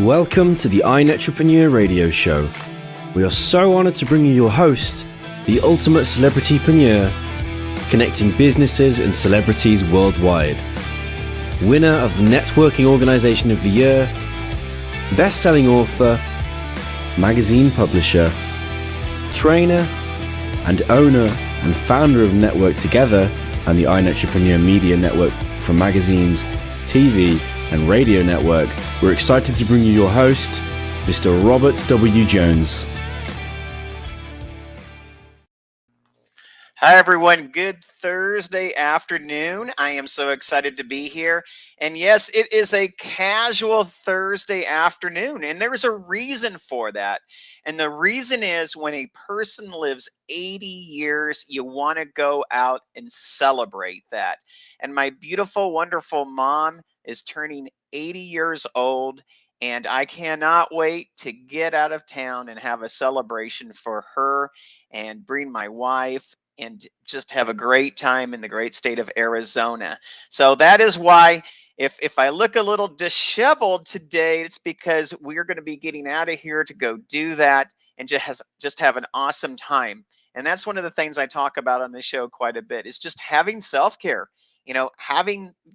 Welcome to the Inetrapreneur Radio Show. We are so honored to bring you your host, the ultimate celebritypreneur, connecting businesses and celebrities worldwide. Winner of the Networking Organization of the Year, best-selling author, magazine publisher, trainer, and owner and founder of Network Together and the Inetrapreneur Media Network from magazines, TV, and radio network. We're excited to bring you your host, Mr. Robert W. Jones. Hi, everyone. Good Thursday afternoon. I am so excited to be here. And yes, it is a casual Thursday afternoon, and there is a reason for that. And the reason is when a person lives 80 years, you want to go out and celebrate that. And my beautiful, wonderful mom is turning 80 years old, and I cannot wait to get out of town and have a celebration for her and bring my wife and just have a great time in the great state of Arizona. So that is why if I look a little disheveled today, it's because we're going to be getting out of here to go do that and just have an awesome time. And that's one of the things I talk about on this show quite a bit, is just having self-care,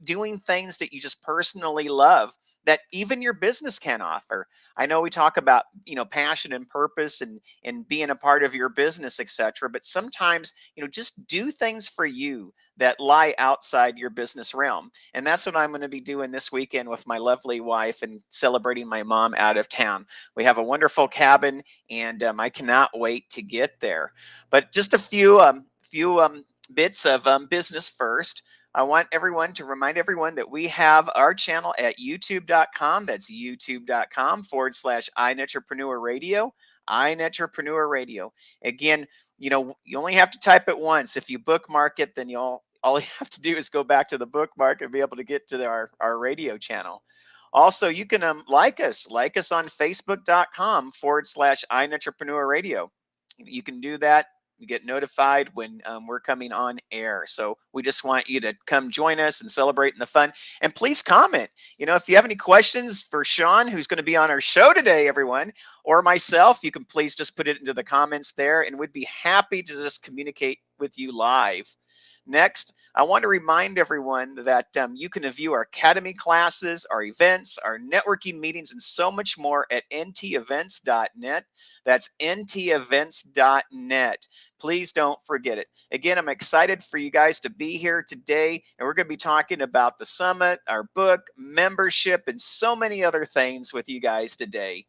doing things that you just personally love that even your business can offer. I know we talk about, passion and purpose and being a part of your business, etc. But sometimes, just do things for you that lie outside your business realm. And that's what I'm going to be doing this weekend with my lovely wife and celebrating my mom out of town. We have a wonderful cabin, and I cannot wait to get there. But just a few bits of business first. I want everyone to remind everyone that we have our channel at youtube.com. That's youtube.com/Inetrapreneur Radio. Inetrapreneur Radio. Again, you only have to type it once. If you bookmark it, then all you have to do is go back to the bookmark and be able to get to our radio channel. Also, you can like us on facebook.com/Inetrapreneur Radio. You can do that. You get notified when we're coming on air. So we just want you to come join us and celebrate in the fun. And please comment. If you have any questions for Sean, who's going to be on our show today, everyone, or myself, you can please just put it into the comments there, and we'd be happy to just communicate with you live. Next, I want to remind everyone that you can view our academy classes, our events, our networking meetings, and so much more at ntevents.net. That's ntevents.net. Please don't forget it. Again, I'm excited for you guys to be here today, and we're going to be talking about the summit, our book, membership, and so many other things with you guys today.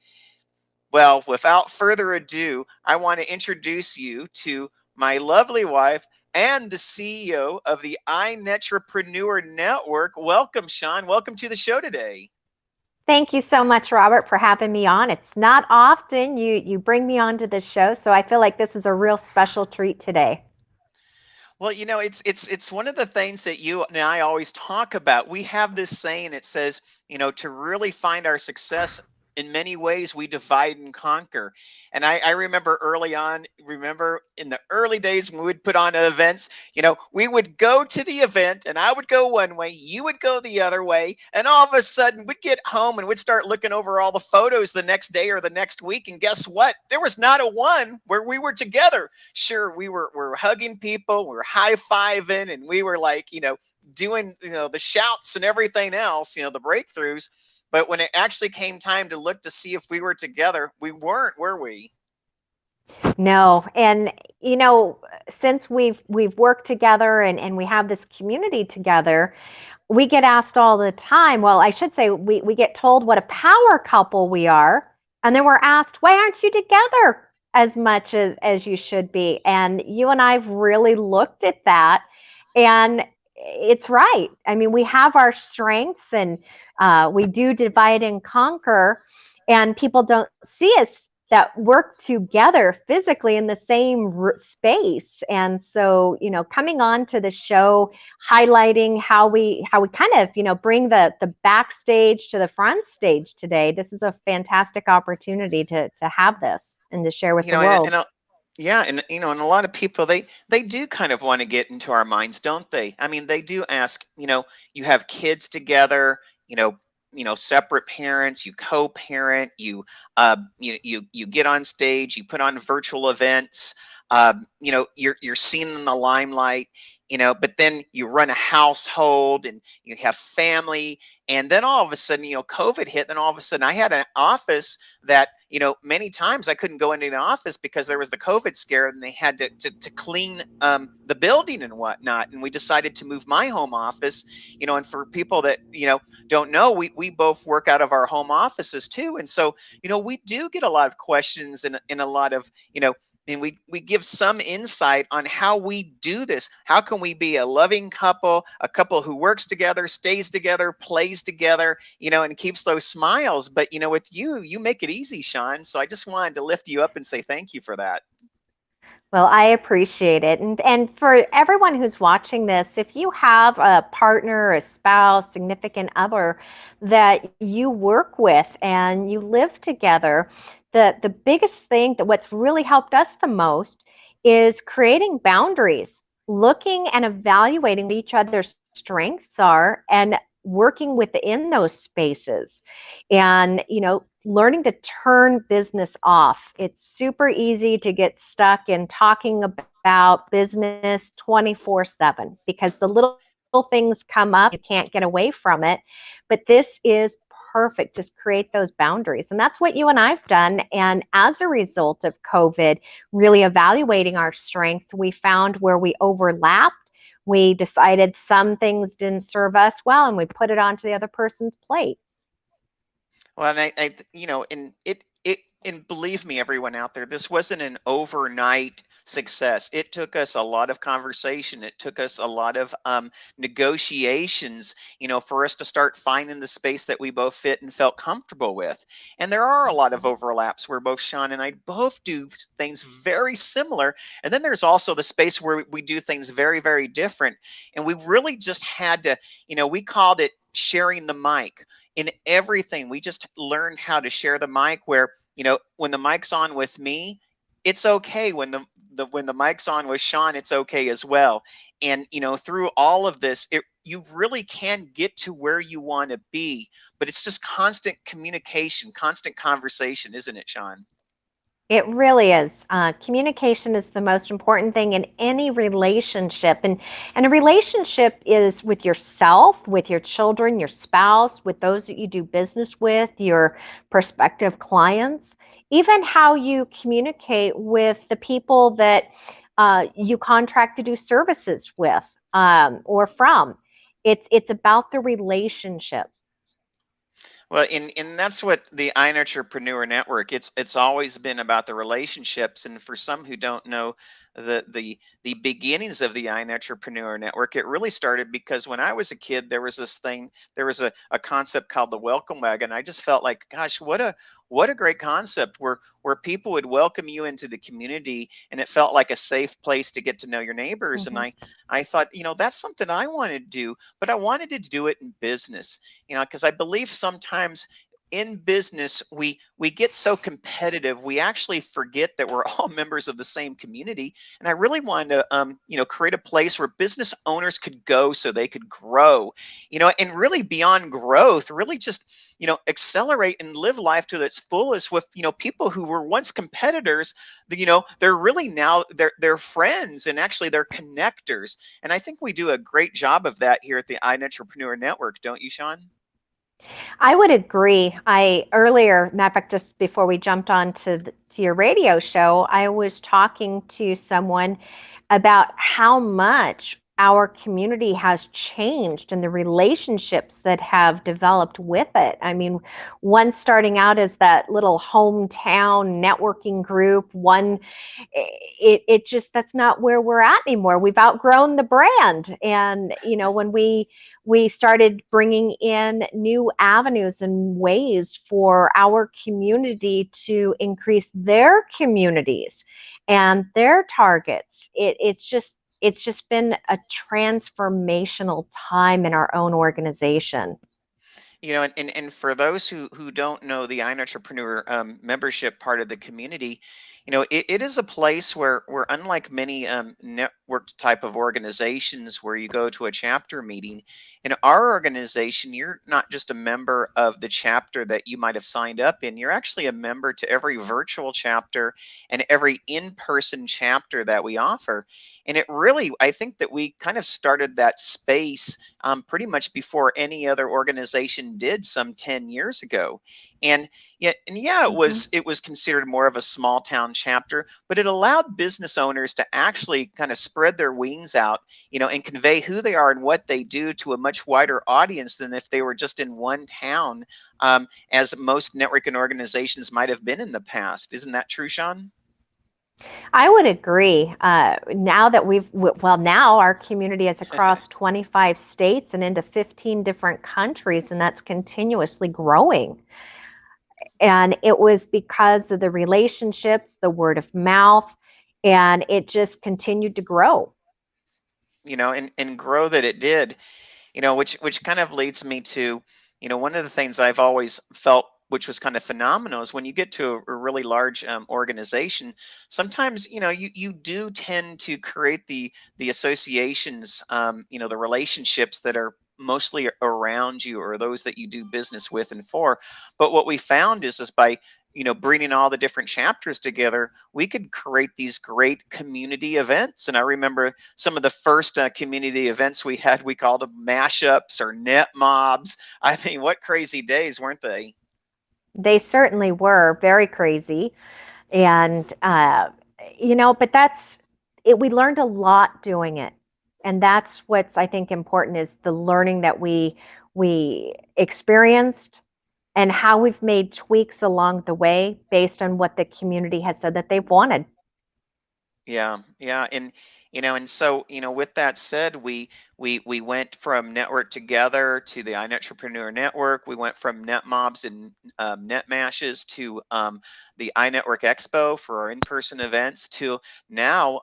Well, without further ado, I want to introduce you to my lovely wife and the CEO of the Inetrapreneur Network. Welcome, Sean. Welcome to the show today. Thank you so much, Robert, for having me on. It's not often you bring me onto this show, so I feel like this is a real special treat today. Well, it's one of the things that you and I always talk about. We have this saying, it says, to really find our success, in many ways, we divide and conquer. And I remember early on, in the early days when we would put on events, we would go to the event and I would go one way, you would go the other way. And all of a sudden we'd get home and we'd start looking over all the photos the next day or the next week. And guess what? There was not a one where we were together. Sure, we were hugging people, we were high-fiving, and we were like, doing, the shouts and everything else, the breakthroughs. But when it actually came time to look to see if we were together, we weren't, were we? No. And, since we've worked together and we have this community together, we get asked all the time, well, I should say we get told what a power couple we are. And then we're asked, why aren't you together as much as you should be? And you and I've really looked at that, and it's right. I mean, we have our strengths, and we do divide and conquer, and people don't see us that work together physically in the same space. And so, coming on to the show, highlighting how we kind of, bring the backstage to the front stage today. This is a fantastic opportunity to have this and to share with the world. Yeah, and and a lot of people, they do kind of want to get into our minds, don't they? I mean, they do ask, you have kids together, separate parents, you co-parent, you get on stage, you put on virtual events, you're seen in the limelight, but then you run a household and you have family, and then all of a sudden, COVID hit. Then all of a sudden, I had an office that, many times I couldn't go into the office because there was the COVID scare, and they had to clean the building and whatnot. And we decided to move my home office, and for people that don't know, we both work out of our home offices too. And so, we do get a lot of questions, and a lot of, and we give some insight on how we do this. How can we be a loving couple, a couple who works together, stays together, plays together, and keeps those smiles. But with you make it easy, Sean. So I just wanted to lift you up and say thank you for that. Well, I appreciate it. And for everyone who's watching this, if you have a partner, a spouse, significant other that you work with and you live together, the biggest thing, that what's really helped us the most, is creating boundaries, looking and evaluating what each other's strengths are, and working within those spaces. And learning to turn business off. It's super easy to get stuck in talking about business 24/7 because the little things come up, you can't get away from it. But this is perfect. Just create those boundaries. And that's what you and I've done. And as a result of COVID, really evaluating our strength, we found where we overlapped. We decided some things didn't serve us well, and we put it onto the other person's plate. Well, and and believe me, everyone out there, this wasn't an overnight success. It took us a lot of conversation. It took us a lot of negotiations, for us to start finding the space that we both fit and felt comfortable with. And there are a lot of overlaps where both Sean and I both do things very similar. And then there's also the space where we do things very, very different. And we really just had to, we called it sharing the mic. In everything, we just learned how to share the mic, where when the mic's on with me, it's okay. When the mic's on with Sean, it's okay as well. And through all of this, you really can get to where you want to be, but it's just constant communication, constant conversation, isn't it, Sean? It really is. Communication is the most important thing in any relationship. And a relationship is with yourself, with your children, your spouse, with those that you do business with, your prospective clients, even how you communicate with the people that you contract to do services with, or from. It's about the relationship. Well, and that's what the Inetrapreneur Network. It's always been about the relationships. And for some who don't know the beginnings of the Inetrapreneur Network, it really started because when I was a kid, there was this thing. There was a concept called the Welcome Wagon. I just felt like, gosh, what a great concept, where people would welcome you into the community, and it felt like a safe place to get to know your neighbors. And Mhm. I thought, that's something I wanted to do, but I wanted to do it in business, because I believe sometimes in business we get so competitive, we actually forget that we're all members of the same community. And I really wanted to create a place where business owners could go so they could grow, and really beyond growth, really just accelerate and live life to its fullest with people who were once competitors. They're really now they're friends, and actually they're connectors. And I think we do a great job of that here at the Entrepreneur Network, don't you, Sean? I would agree. I earlier, matter of fact, just before we jumped on to your radio show, I was talking to someone about how much our community has changed and the relationships that have developed with it. I mean, one starting out as that little hometown networking group, one, it just, that's not where we're at anymore. We've outgrown the brand. And, when we started bringing in new avenues and ways for our community to increase their communities and their targets. It's just been a transformational time in our own organization. And for those who don't know the Inetrapreneur membership part of the community, it is a place where unlike many networked type of organizations where you go to a chapter meeting, in our organization, you're not just a member of the chapter that you might have signed up in. You're actually a member to every virtual chapter and every in-person chapter that we offer. And it really, I think that we kind of started that space pretty much before any other organization did some 10 years ago. And it Mhm. was considered more of a small town chapter, but it allowed business owners to actually kind of spread their wings out, and convey who they are and what they do to a much wider audience than if they were just in one town, as most networking organizations might have been in the past. Isn't that true, Sean? I would agree. Now that well, now our community is across 25 states and into 15 different countries, and that's continuously growing. And it was because of the relationships, the word of mouth, and it just continued to grow. And grow that it did. Which kind of leads me to, one of the things I've always felt, which was kind of phenomenal, is when you get to a really large organization, sometimes you do tend to create the associations, the relationships that are mostly around you or those that you do business with and for. But what we found is by bringing all the different chapters together, we could create these great community events. And I remember some of the first community events we had, we called them mashups or net mobs. I mean, what crazy days, weren't they? They certainly were very crazy. And, but that's it. We learned a lot doing it. And that's what's, I think, important is the learning that we experienced and how we've made tweaks along the way based on what the community has said that they've wanted. Yeah, yeah, and so with that said, we went from Network Together to the iNetrepreneur Network. We went from Net Mobs and Net Mashes to the iNetwork Expo for our in-person events to now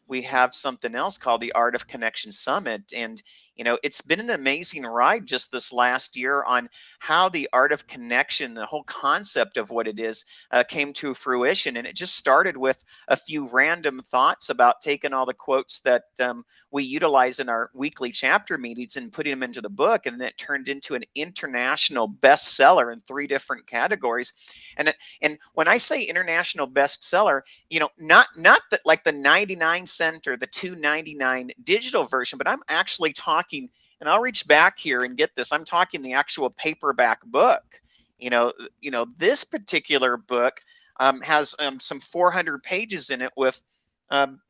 we have something else called the Art of Connection Summit. And it's been an amazing ride just this last year on how the art of connection, the whole concept of what it is, came to fruition. And it just started with a few random thoughts about taking all the quotes that we utilize in our weekly chapter meetings and putting them into the book, and then it turned into an international bestseller in 3 different categories. And when I say international bestseller, not that like the 99 cent or the 2.99 digital version, but I'm actually talking, and I'll reach back here and get this. I'm talking the actual paperback book. This particular book has some 400 pages in it with um,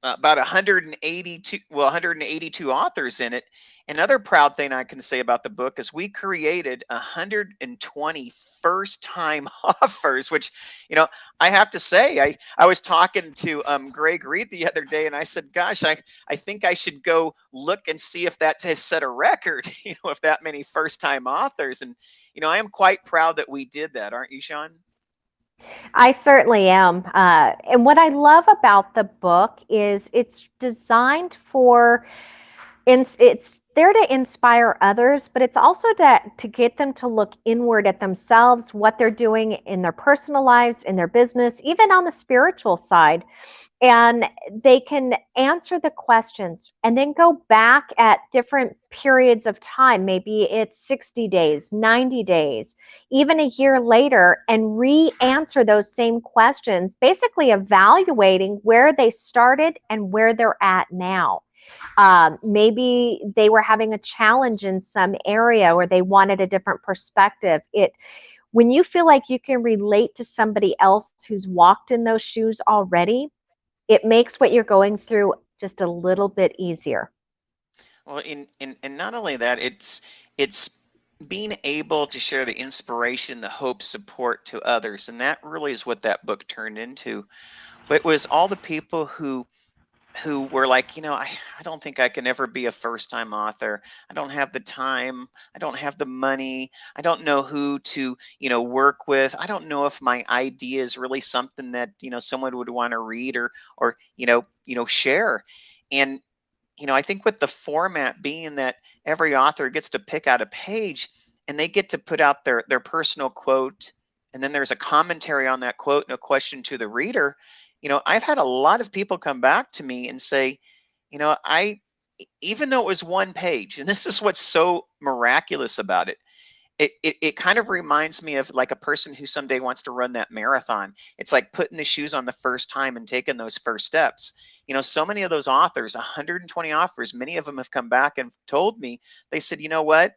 about 182 authors in it. Another proud thing I can say about the book is we created 120 first-time authors, which I have to say, I was talking to Greg Reed the other day, and I said, "Gosh, I think I should go look and see if that has set a record, if that many first-time authors." And I am quite proud that we did that, aren't you, Sean? I certainly am. And what I love about the book is it's designed for it's there to inspire others, but it's also to get them to look inward at themselves, what they're doing in their personal lives, in their business, even on the spiritual side. And they can answer the questions and then go back at different periods of time. Maybe it's 60 days, 90 days, even a year later, and re answer those same questions, basically evaluating where they started and where they're at now. Maybe they were having a challenge in some area or they wanted a different perspective. When you feel like you can relate to somebody else who's walked in those shoes already, it makes what you're going through just a little bit easier. Well, in not only that, it's being able to share the inspiration, the hope, support to others, and that really is what that book turned into. But it was all the people who were like, I don't think I can ever be a first time author. I don't have the time. I don't have the money. I don't know who to, work with. I don't know if my idea is really something that, someone would want to read or, share. And I think with the format being that every author gets to pick out a page, and they get to put out their personal quote, and then there's a commentary on that quote and a question to the reader. I've had a lot of people come back to me and say, even though it was one page, and this is what's so miraculous about it, it kind of reminds me of like a person who someday wants to run that marathon. It's like putting the shoes on the first time and taking those first steps. So many of those authors, 120 authors, many of them have come back and told me, they said, you know what?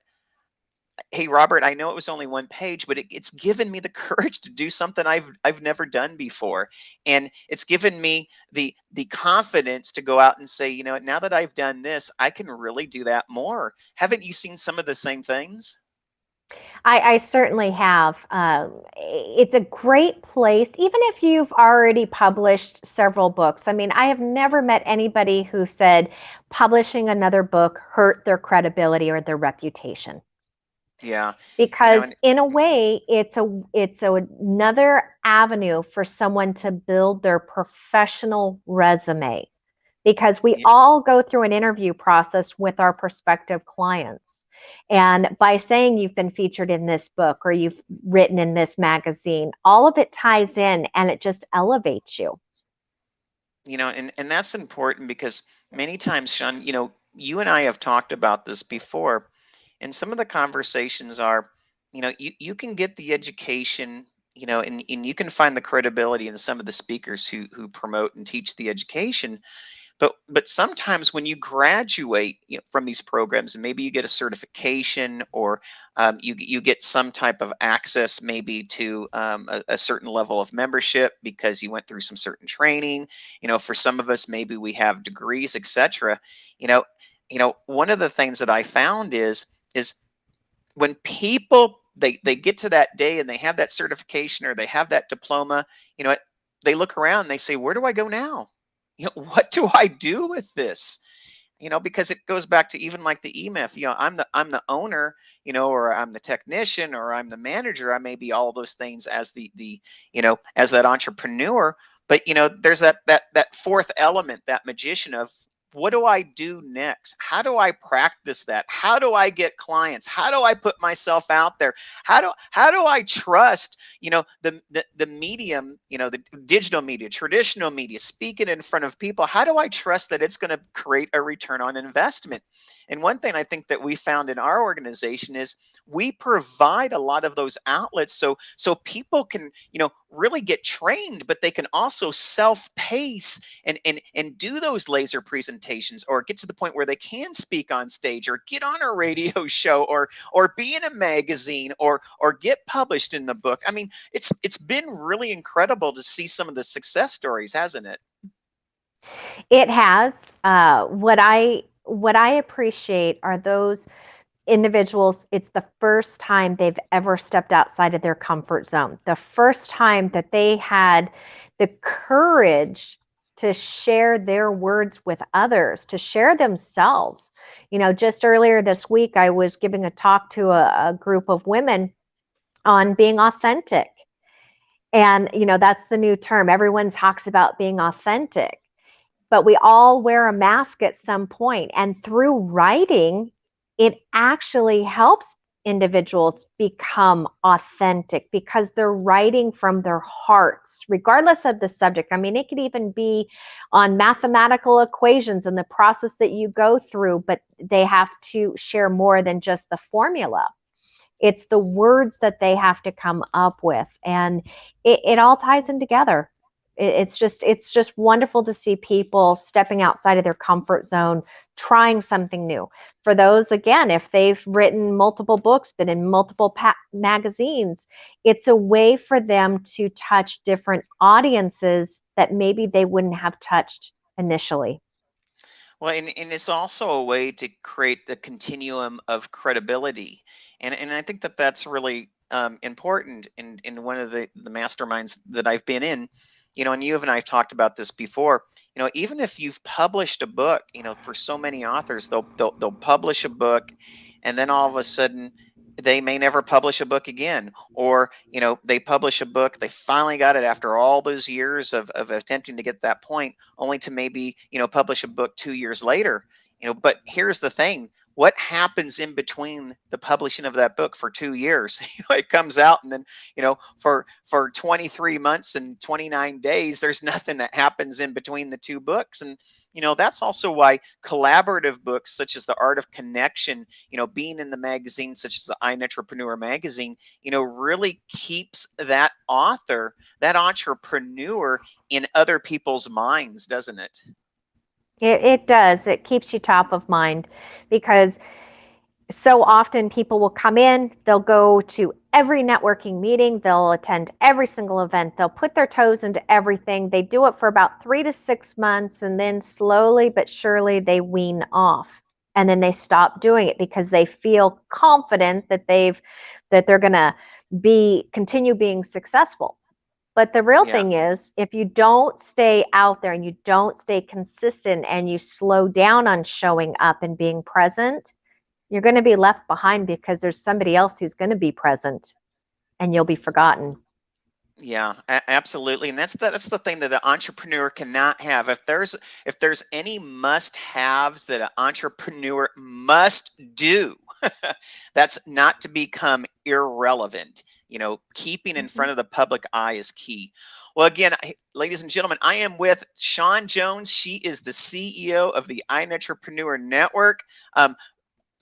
Hey, Robert, I know it was only one page, but it's given me the courage to do something I've never done before. And it's given me the confidence to go out and say, now that I've done this, I can really do that more. Haven't you seen some of the same things? I certainly have. It's a great place, even if you've already published several books. I mean, I have never met anybody who said publishing another book hurt their credibility or their reputation. Yeah. Because in a way, it's another avenue for someone to build their professional resume, because we all go through an interview process with our prospective clients. And by saying you've been featured in this book or you've written in this magazine, all of it ties in and it just elevates you. And that's important because many times, Sean, you and I have talked about this before, and some of the conversations are, you can get the education, and you can find the credibility in some of the speakers who promote and teach the education. But sometimes when you graduate, from these programs, and maybe you get a certification, or you get some type of access, maybe to a certain level of membership because you went through some certain training. For some of us, maybe we have degrees, etc. One of the things that I found is when people they get to that day and they have that certification or they have that diploma, they look around and they say, where do I go now? What do I do with this? Because it goes back to even like the E-Myth. I'm the owner, or I'm the technician, or I'm the manager. I may be all those things as the as that entrepreneur. But there's that fourth element, that magician of, what do I do next? How do I practice that? How do I get clients? How do I put myself out there? How do I trust, the medium, the digital media, traditional media, speaking in front of people? How do I trust that it's going to create a return on investment? And one thing I think that we found in our organization is we provide a lot of those outlets so people can, really get trained, but they can also self-pace and do those laser presentations, or get to the point where they can speak on stage, or get on a radio show, or be in a magazine, or get published in the book. I mean, it's been really incredible to see some of the success stories, hasn't it? It has. What I appreciate are those individuals, it's the first time they've ever stepped outside of their comfort zone. The first time that they had the courage to share their words with others, to share themselves. Just earlier this week, I was giving a talk to a group of women on being authentic. And, that's the new term. Everyone talks about being authentic, but we all wear a mask at some point. And through writing, it actually helps individuals become authentic because they're writing from their hearts, regardless of the subject. I mean, it could even be on mathematical equations and the process that you go through, but they have to share more than just the formula. It's the words that they have to come up with, and it all ties in together. It's just wonderful to see people stepping outside of their comfort zone, trying something new. For those, again, if they've written multiple books, been in multiple magazines, it's a way for them to touch different audiences that maybe they wouldn't have touched initially. Well, and it's also a way to create the continuum of credibility, and I think that that's really important in one of the masterminds that I've been in. And you and I have talked about this before. Even if you've published a book, for so many authors, they'll publish a book, and then all of a sudden they may never publish a book again, or they publish a book, they finally got it after all those years of attempting to get that point, only to maybe publish a book 2 years later. But here's the thing. What happens in between the publishing of that book for 2 years? It comes out, and then, for 23 months and 29 days, there's nothing that happens in between the two books. And, that's also why collaborative books such as The Art of Connection, being in the magazine such as the Inetrapreneur magazine, really keeps that author, that entrepreneur in other people's minds, doesn't it? It does. It keeps you top of mind because so often people will come in, they'll go to every networking meeting, they'll attend every single event, they'll put their toes into everything. They do it for about 3 to 6 months, and then slowly but surely they wean off. And then they stop doing it because they feel confident that they're going to continue being successful. But the real Yeah. thing is, if you don't stay out there and you don't stay consistent and you slow down on showing up and being present, you're going to be left behind because there's somebody else who's going to be present and you'll be forgotten. Yeah, absolutely, and that's the thing that the entrepreneur cannot have. If there's any must-haves that an entrepreneur must do, that's not to become irrelevant. Keeping in front of the public eye is key. Well, again, ladies and gentlemen, I am with Shawn Jones. She is the CEO of the Inetrapreneur Network.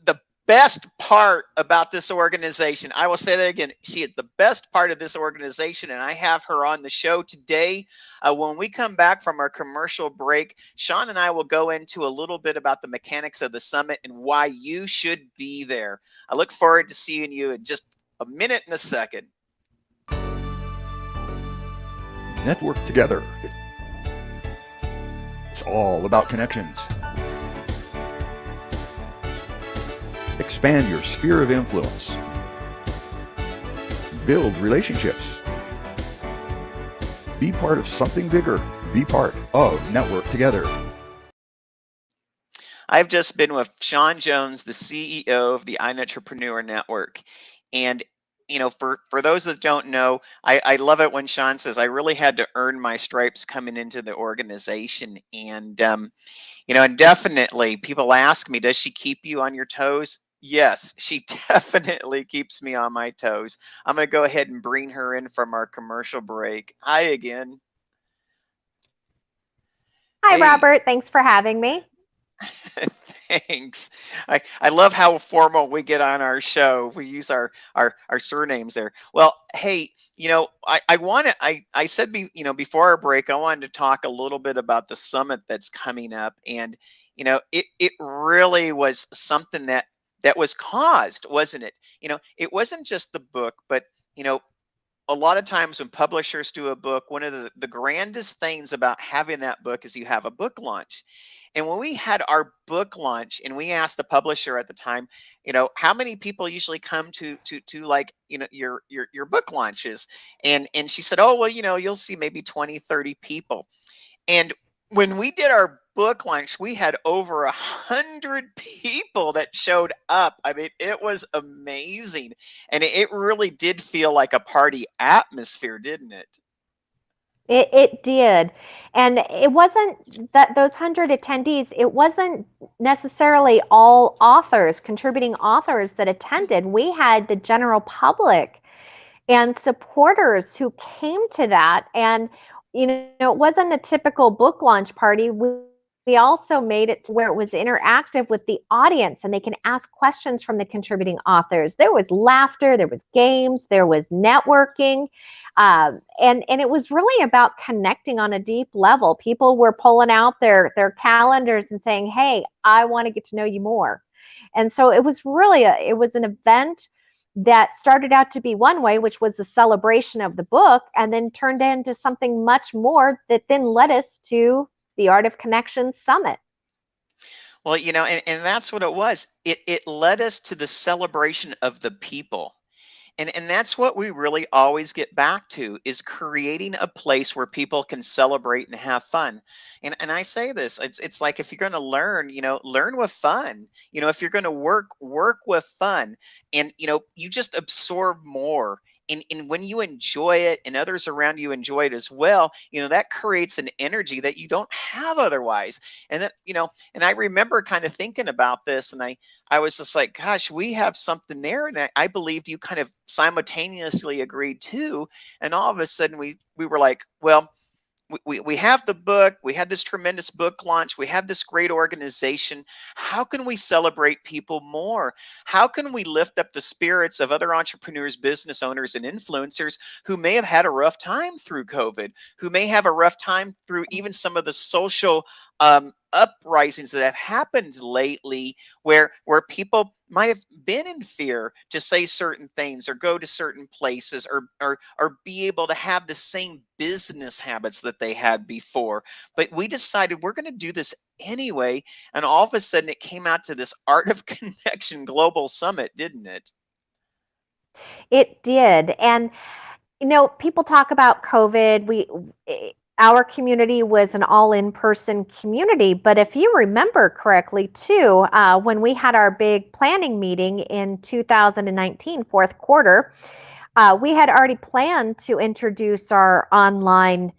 The best part about this organization, I will say that again, she is the best part of this organization, and I have her on the show today. When we come back from our commercial break, Shawn and I will go into a little bit about the mechanics of the summit and why you should be there. I look forward to seeing you in just a minute and a second. Network together. It's all about connections. Expand your sphere of influence. Build relationships. Be part of something bigger. Be part of Network Together. I've just been with Shawn Jones, the CEO of the Inetrapreneur Network. And, for those that don't know, I love it when Shawn says, I really had to earn my stripes coming into the organization. And, and definitely people ask me, does she keep you on your toes? Yes, she definitely keeps me on my toes. I'm going to go ahead and bring her in from our commercial break. Hi again. Hi, Hey. Robert. Thanks for having me. Thanks. I love how formal we get on our show. We use our surnames there. Well, hey, I said before our break, I wanted to talk a little bit about the summit that's coming up, and it really was something that was caused, wasn't it? It wasn't just the book, but a lot of times when publishers do a book, one of the grandest things about having that book is you have a book launch. And when we had our book launch and we asked the publisher at the time, how many people usually come to like, your book launches? And she said, oh, well, you'll see maybe 20, 30 people. And when we did our book launch, we had over 100 people that showed up. I mean, it was amazing. And it really did feel like a party atmosphere, didn't it? It did. And it wasn't that those 100 attendees, it wasn't necessarily all authors, contributing authors that attended. We had the general public and supporters who came to that. And, it wasn't a typical book launch party. We also made it to where it was interactive with the audience and they can ask questions from the contributing authors. There was laughter, there was games, there was networking. And it was really about connecting on a deep level. People were pulling out their calendars and saying, hey, I want to get to know you more. And so it was really it was an event that started out to be one way, which was the celebration of the book, and then turned into something much more that then led us to the Art of Connection Summit. Well, and that's what it was. It led us to the celebration of the people. And that's what we really always get back to, is creating a place where people can celebrate and have fun. And I say this, it's like, if you're going to learn, learn with fun. If you're going to work with fun. And you just absorb more. And when you enjoy it and others around you enjoy it as well, that creates an energy that you don't have otherwise. And that, and I remember kind of thinking about this, and I was just like, gosh, we have something there. And I believed you kind of simultaneously agreed too. And all of a sudden we were like, well, we have the book, we had this tremendous book launch, we have this great organization. How can we celebrate people more? How can we lift up the spirits of other entrepreneurs, business owners, and influencers who may have had a rough time through COVID, who may have a rough time through even some of the social uprisings that have happened lately, where people might have been in fear to say certain things or go to certain places, or be able to have the same business habits that they had before. But we decided we're going to do this anyway, and all of a sudden it came out to this Art of Connection Global Summit, didn't it? It did. And people talk about COVID. Our community was an all in-person community, but if you remember correctly too, when we had our big planning meeting in 2019, fourth quarter, we had already planned to introduce our online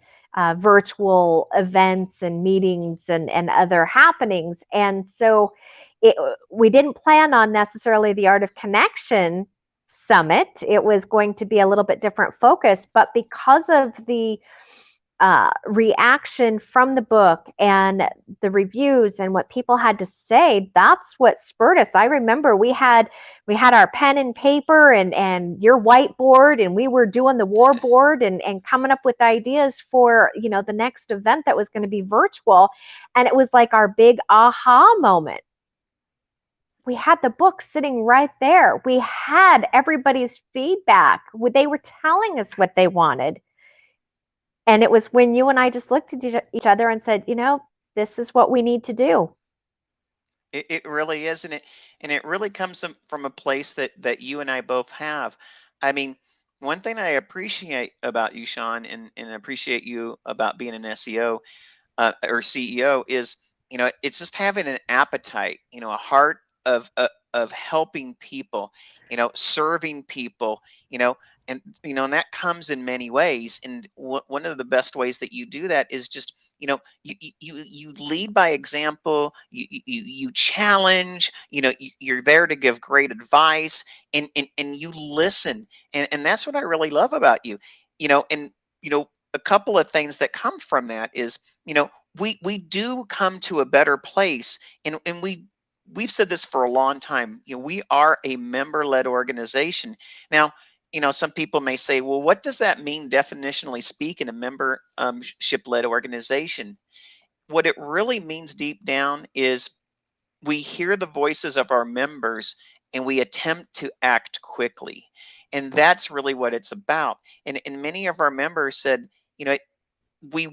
virtual events and meetings and other happenings. And so we didn't plan on necessarily the Art of Connection Summit. It was going to be a little bit different focus, but because of the reaction from the book and the reviews and what people had to say, that's what spurred us. I remember we had our pen and paper and your whiteboard, and we were doing the war board and coming up with ideas for the next event that was going to be virtual. And it was like our big aha moment. We had the book sitting right there. We had everybody's feedback. They were telling us what they wanted. And it was when you and I just looked at each other and said, this is what we need to do. It really is, and it really comes from a place that you and I both have. I mean, one thing I appreciate about you, Sean, and appreciate you about being an SEO or CEO is, it's just having an appetite, a heart of helping people, serving people, and that comes in many ways. And one of the best ways that you do that is just, you lead by example. You challenge. You're there to give great advice, and you listen, and that's what I really love about you. And a couple of things that come from that is, we do come to a better place, and we've said this for a long time. We are a member-led organization. Now, some people may say, well, what does that mean definitionally speaking, a membership-led organization? What it really means deep down is we hear the voices of our members and we attempt to act quickly. And that's really what it's about. And many of our members said, we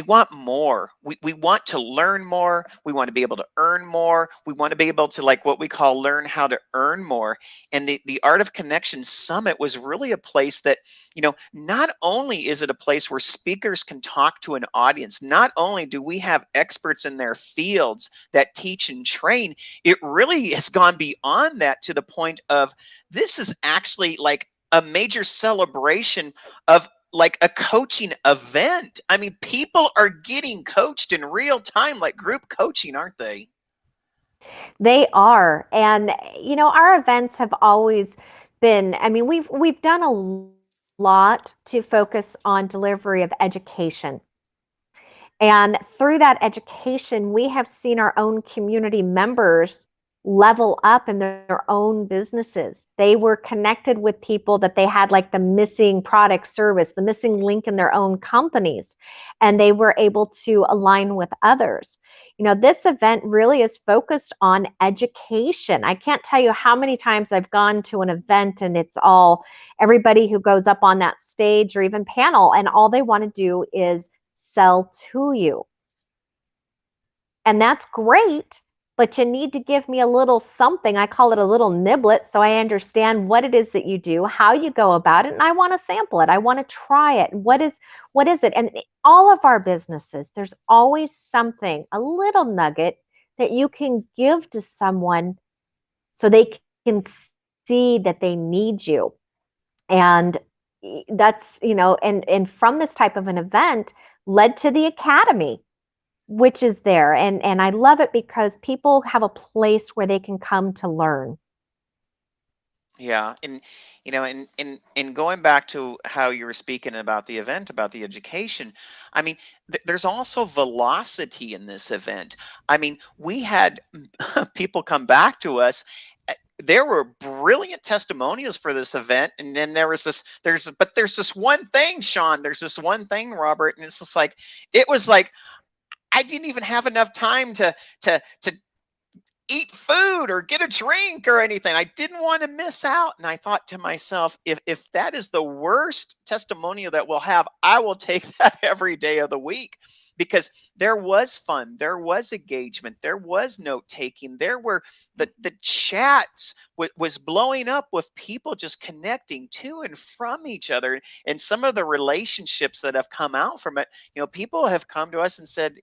want more. We want to learn more. We want to be able to earn more. We want to be able to, like, what we call learn how to earn more. And the Art of Connection Summit was really a place that, not only is it a place where speakers can talk to an audience, not only do we have experts in their fields that teach and train, it really has gone beyond that to the point of this is actually like a major celebration of like a coaching event. I mean, people are getting coached in real time, like group coaching, aren't they? They are. And our events have always been, I mean, we've done a lot to focus on delivery of education. And through that education, we have seen our own community members level up in their own businesses. They were connected with people that they had like the missing product service, the missing link in their own companies, and they were able to align with others. This event really is focused on education. I can't tell you how many times I've gone to an event and it's all everybody who goes up on that stage or even panel, and all they want to do is sell to you. And that's great, but you need to give me a little something. I call it a little niblet, so I understand what it is that you do, how you go about it, and I want to sample it. I want to try it. What is it? And all of our businesses, there's always something, a little nugget that you can give to someone so they can see that they need you. And that's, and from this type of an event led to the academy, which is there. And I love it because people have a place where they can come to learn. Yeah, and and going back to how you were speaking about the event, about the education, I mean, there's also velocity in this event. I mean, we had people come back to us. There were brilliant testimonials for this event, and then there's this one thing, Sean. There's this one thing, Robert, and it's just like it was like I didn't even have enough time to eat food or get a drink or anything. I didn't want to miss out. And I thought to myself, if that is the worst testimonial that we'll have, I will take that every day of the week, because there was fun, there was engagement, there was note taking, there were the chats was blowing up with people just connecting to and from each other, and some of the relationships that have come out from it. People have come to us and said,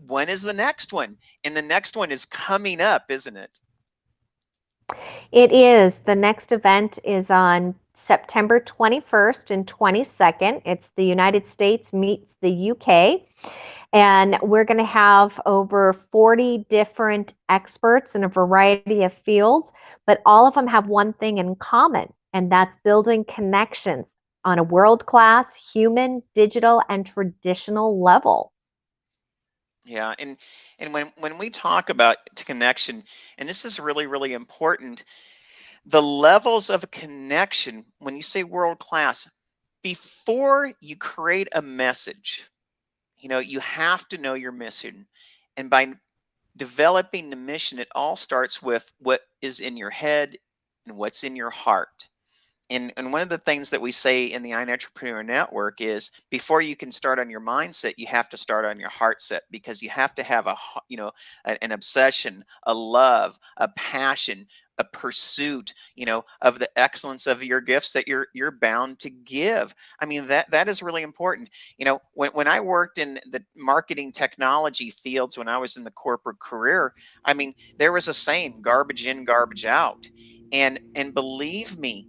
when is the next one? And the next one is coming up, isn't it? It is. The next event is on September 21st and 22nd. It's the United States meets the UK. And we're going to have over 40 different experts in a variety of fields, but all of them have one thing in common, and that's building connections on a world-class human, digital, and traditional level. Yeah, and when we talk about connection, and this is really really important, the levels of connection. When you say world class, before you create a message, you have to know your mission, and by developing the mission, it all starts with what is in your head and what's in your heart. And one of the things that we say in the Inetrapreneur Network is, before you can start on your mindset, you have to start on your heart set, because you have to have an obsession, a love, a passion, a pursuit, of the excellence of your gifts that you're bound to give. I mean, that is really important. When I worked in the marketing technology fields, when I was in the corporate career, I mean, there was a saying, garbage in, garbage out. And believe me,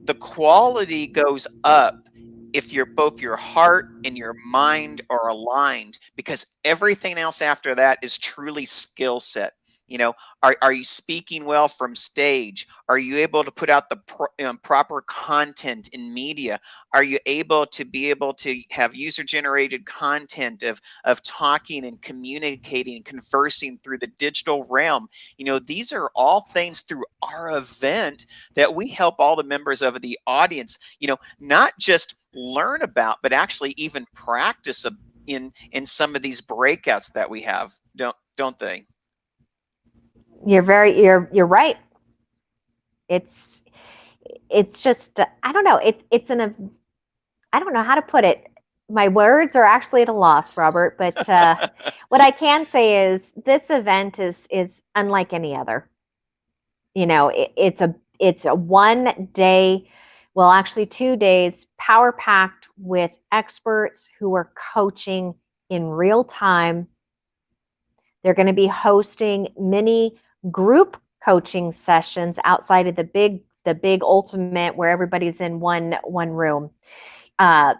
the quality goes up if both your heart and your mind are aligned, because everything else after that is truly skill set. Are you speaking well from stage? Are you able to put out the proper content in media? Are you able to have user generated content of talking and communicating and conversing through the digital realm? These are all things through our event that we help all the members of the audience, not just learn about, but actually even practice in some of these breakouts that we have, don't they? You're right. It's just I don't know. I don't know how to put it. My words are actually at a loss, Robert. But what I can say is this event is unlike any other. It's a 1 day, well, actually 2 days, power packed with experts who are coaching in real time. They're going to be hosting mini group coaching sessions outside of the big ultimate where everybody's in one room.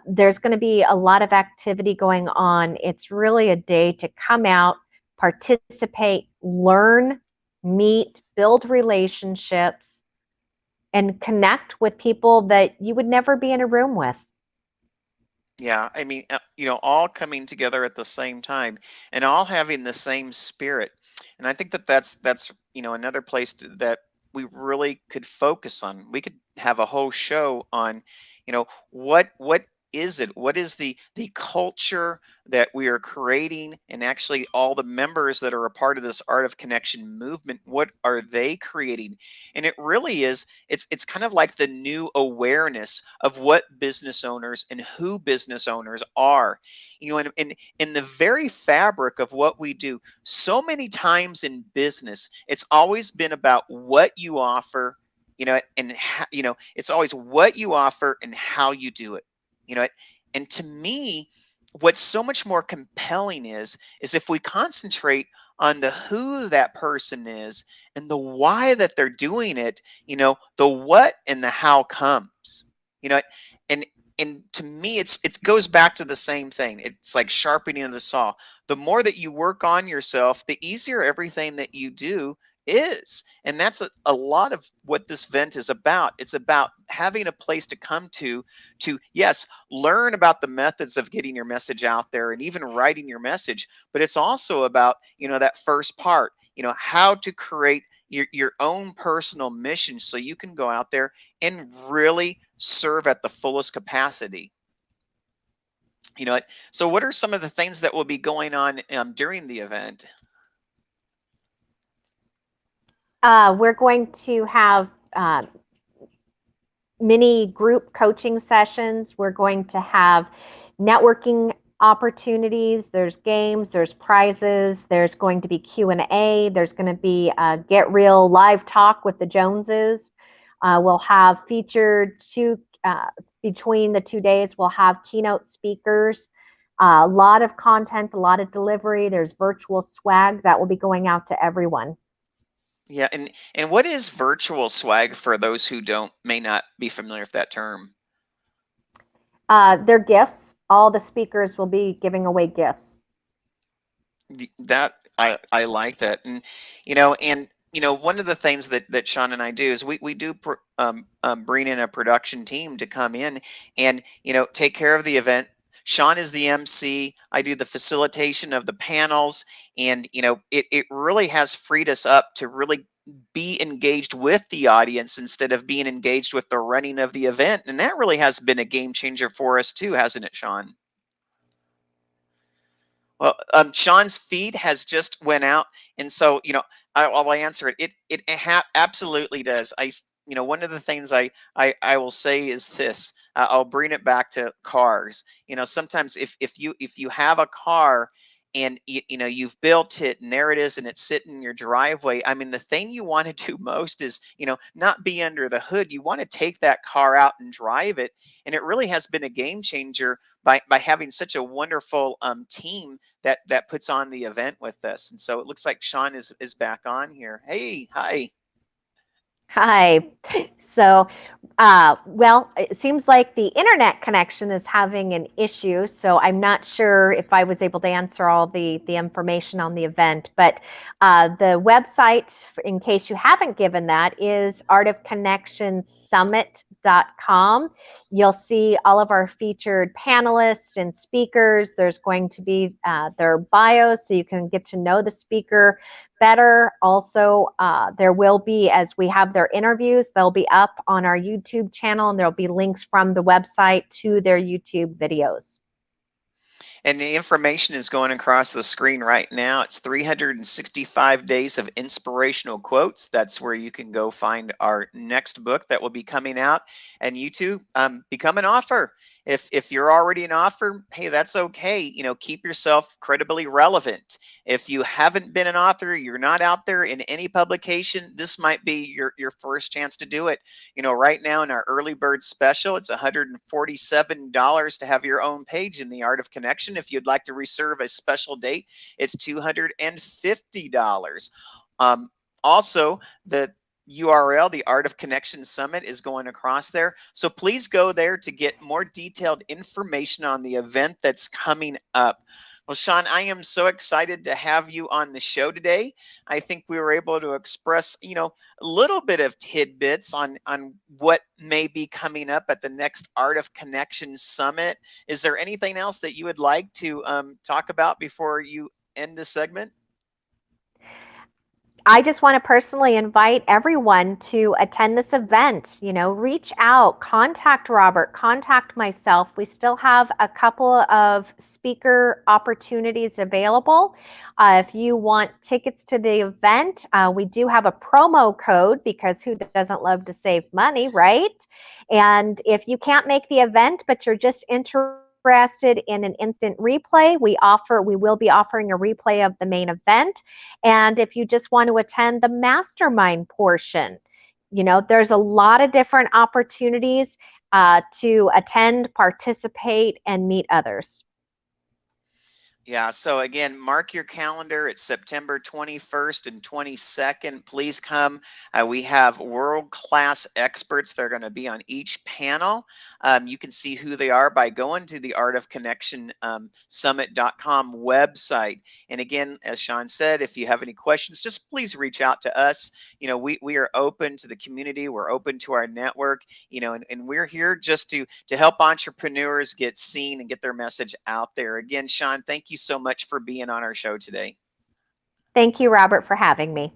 There's going to be a lot of activity going on. It's really a day to come out, participate, learn, meet, build relationships, and connect with people that you would never be in a room with. Yeah, I mean, all coming together at the same time and all having the same spirit. And I think that that's another place that we really could focus on. We could have a whole show on, what is it? What is the culture that we are creating, and actually all the members that are a part of this Art of Connection movement, what are they creating? And it really is, it's kind of like the new awareness of what business owners and who business owners are. And in the very fabric of what we do, so many times in business, it's always been about what you offer, and it's always what you offer and how you do it. you know and to me, what's so much more compelling is if we concentrate on the who that person is and the why that they're doing it, the what and the how comes. You know, and and to me it goes back to the same thing. It's like sharpening the saw. The more that you work on yourself, the easier everything that you do is. And that's a lot of what this event is about. It's about having a place to come to yes, learn about the methods of getting your message out there and even writing your message. But it's also about, that first part, how to create your own personal mission so you can go out there and really serve at the fullest capacity. So what are some of the things that will be going on during the event? We're going to have mini group coaching sessions. We're going to have networking opportunities. There's games, there's prizes, there's going to be Q&A, there's going to be Get Real live talk with the Joneses. We'll have featured between the 2 days, we'll have keynote speakers, a lot of content, a lot of delivery. There's virtual swag that will be going out to everyone. Yeah, and what is virtual swag for those who may not be familiar with that term? They're gifts. All the speakers will be giving away gifts. That I like that, and one of the things that Sean and I do is we do bring in a production team to come in and take care of the event. Sean is the MC. I do the facilitation of the panels, and it really has freed us up to really be engaged with the audience instead of being engaged with the running of the event, and that really has been a game changer for us too, hasn't it, Sean? Well, Sean's feed has just went out, and so I'll answer it. It absolutely does. One of the things I will say is this. I'll bring it back to cars. Sometimes if you have a car and you've built it and there it is and it's sitting in your driveway. I mean, the thing you want to do most is not be under the hood. You want to take that car out and drive it, and it really has been a game changer by having such a wonderful team that puts on the event with us. And so it looks like Sean is back on here. Hey, hi. Hi. So, well, it seems like the internet connection is having an issue. So I'm not sure if I was able to answer all the information on the event. But the website, in case you haven't given that, is artofconnectionsummit.com. You'll see all of our featured panelists and speakers. There's going to be their bios so you can get to know the speaker better. Also, there will be, as we have their interviews, they'll be up on our YouTube channel, and there'll be links from the website to their YouTube videos. And the information is going across the screen right now. It's 365 days of inspirational quotes. That's where you can go find our next book that will be coming out. And you too, become an author. If you're already an author, hey, that's okay. Keep yourself credibly relevant. If you haven't been an author, you're not out there in any publication, this might be your first chance to do it. Right now in our early bird special, it's $147 to have your own page in the Art of Connection. If you'd like to reserve a special date, it's $250. Also, the URL, the Art of Connection Summit, is going across there. So please go there to get more detailed information on the event that's coming up. Well, Sean, I am so excited to have you on the show today. I think we were able to express, a little bit of tidbits on what may be coming up at the next Art of Connection Summit. Is there anything else that you would like to talk about before you end this segment? I just want to personally invite everyone to attend this event. Reach out, contact Robert, contact myself. We still have a couple of speaker opportunities available. If you want tickets to the event, we do have a promo code, because who doesn't love to save money, right? And if you can't make the event, but you're just interested in an instant replay, we will be offering a replay of the main event. And if you just want to attend the mastermind portion, there's a lot of different opportunities to attend, participate, and meet others. Yeah, so again, mark your calendar. It's September 21st and 22nd. Please come. We have world-class experts that are going to be on each panel. You can see who they are by going to the Art of Connection Summit.com website. And again, as Sean said, if you have any questions, just please reach out to us. We are open to the community. We're open to our network, and we're here just to help entrepreneurs get seen and get their message out there. Again, Sean, thank you so much for being on our show today. Thank you, Robert, for having me.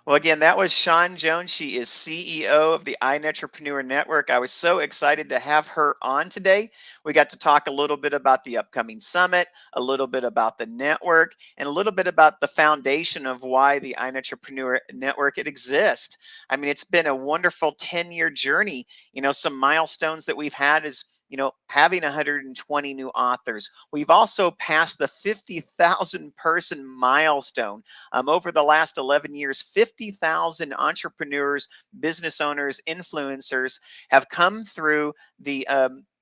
Well, again, that was Sean Jones. She is CEO of the Inetrapreneur Network. I was so excited to have her on today. We got to talk a little bit about the upcoming summit, a little bit about the network, and a little bit about the foundation of why the Inetrapreneur Network exists. I mean, it's been a wonderful 10-year journey. Some milestones that we've had is having 120 new authors. We've also passed the 50,000 person milestone. Over the last 11 years, 50,000 entrepreneurs, business owners, influencers have come through the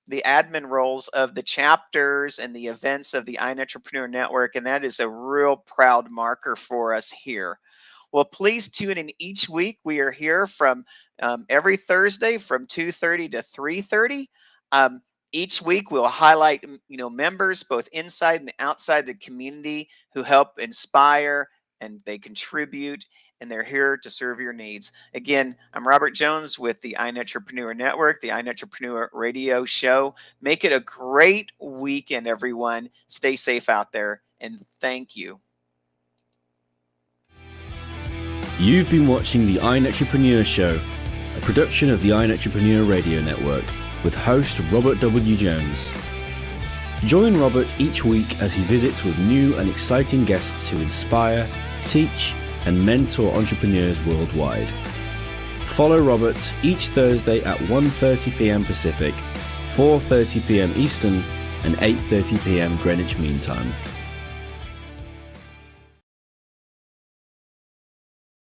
admin roles of the chapters and the events of the Inetrapreneur Network, and that is a real proud marker for us here. Well, please tune in each week. We are here from every Thursday from 2:30 to 3:30. Each week we'll highlight members both inside and outside the community who help inspire, and they contribute, and they're here to serve your needs. Again, I'm Robert Jones with the Inetrapreneur Network, the Inetrapreneur Radio Show. Make it a great weekend, everyone. Stay safe out there, and thank you. You've been watching the Inetrapreneur Show, a production of the Inetrapreneur Radio Network, with host Robert W. Jones. Join Robert each week as he visits with new and exciting guests who inspire, teach, and mentor entrepreneurs worldwide. Follow Robert each Thursday at 1:30 p.m. Pacific, 4:30 p.m. Eastern, and 8:30 p.m. Greenwich Mean Time.